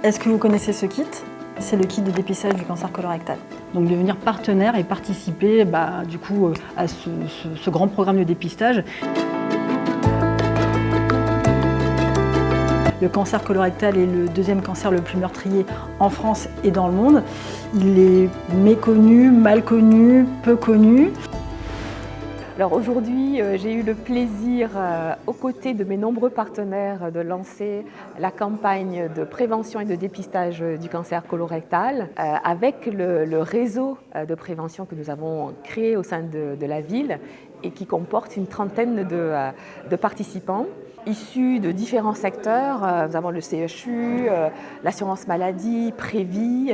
Est-ce que vous connaissez ce kit? C'est le kit de dépistage du cancer colorectal. Donc devenir partenaire et participer du coup, à ce grand programme de dépistage. Le cancer colorectal est le deuxième cancer le plus meurtrier en France et dans le monde. Il est méconnu, mal connu, peu connu. Alors aujourd'hui, j'ai eu le plaisir, aux côtés de mes nombreux partenaires, de lancer la campagne de prévention et de dépistage du cancer colorectal avec le réseau de prévention que nous avons créé au sein de la ville et qui comporte une trentaine de participants issus de différents secteurs. Nous avons le CHU, l'assurance maladie, Prévie,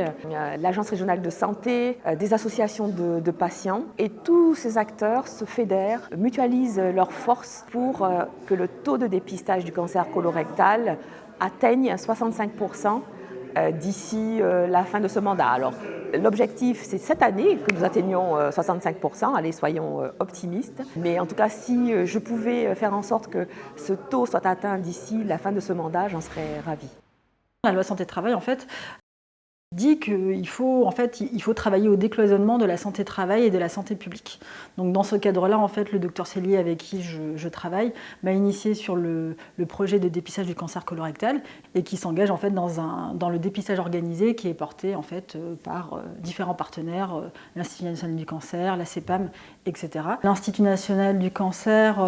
l'agence régionale de santé, des associations de patients. Et tous ces acteurs se fédèrent, mutualisent leurs forces pour que le taux de dépistage du cancer colorectal atteigne 65% d'ici la fin de ce mandat. Alors, l'objectif, c'est cette année que nous atteignions 65%, allez, soyons optimistes. Mais en tout cas, si je pouvais faire en sorte que ce taux soit atteint d'ici la fin de ce mandat, j'en serais ravie. La loi santé-travail, en fait, dit qu'il faut, travailler au décloisonnement de la santé-travail et de la santé publique. Donc dans ce cadre-là, en fait, le docteur Cellier, avec qui je travaille, m'a initié sur le projet de dépistage du cancer colorectal et qui s'engage en fait dans le dépistage organisé qui est porté en fait par différents partenaires, l'Institut national du cancer, la CEPAM, etc. L'Institut national du cancer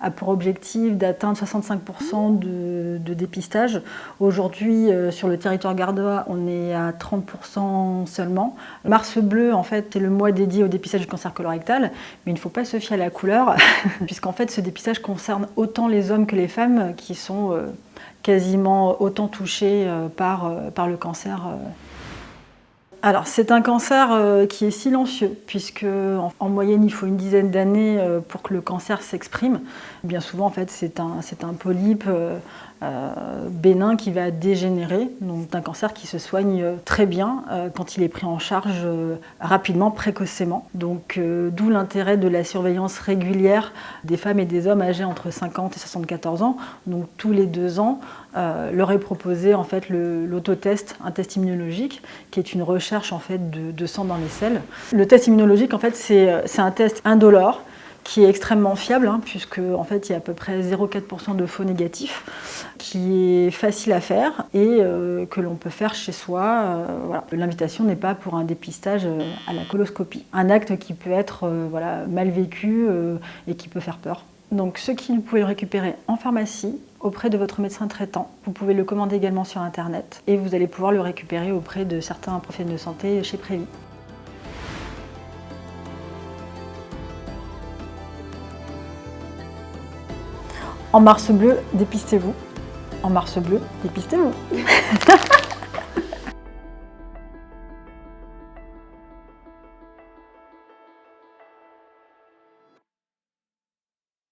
a pour objectif d'atteindre 65% de dépistage. Aujourd'hui, sur le territoire gardois, on est à 30% seulement. Mars bleu, en fait, c'est le mois dédié au dépistage du cancer colorectal, mais il ne faut pas se fier à la couleur, puisqu'en fait, ce dépistage concerne autant les hommes que les femmes qui sont quasiment autant touchés par le cancer. Alors, c'est un cancer qui est silencieux, puisque en moyenne, il faut une dizaine d'années pour que le cancer s'exprime. Bien souvent, en fait, c'est un polype bénin qui va dégénérer, donc un cancer qui se soigne très bien quand il est pris en charge rapidement, précocement. Donc, d'où l'intérêt de la surveillance régulière des femmes et des hommes âgés entre 50 et 74 ans. Donc, tous les 2 ans, leur est proposé en fait l'autotest, un test immunologique, qui est une recherche en fait de sang dans les selles. Le test immunologique, en fait, c'est un test indolore qui est extrêmement fiable, puisque en fait, il y a à peu près 0,4% de faux négatifs, qui est facile à faire et que l'on peut faire chez soi. Voilà. L'invitation n'est pas pour un dépistage à la coloscopie. Un acte qui peut être mal vécu et qui peut faire peur. Donc ce kit, vous pouvez le récupérer en pharmacie, auprès de votre médecin traitant. Vous pouvez le commander également sur Internet et vous allez pouvoir le récupérer auprès de certains professionnels de santé chez Prévie. En mars bleu, dépistez-vous. En mars bleu, dépistez-vous.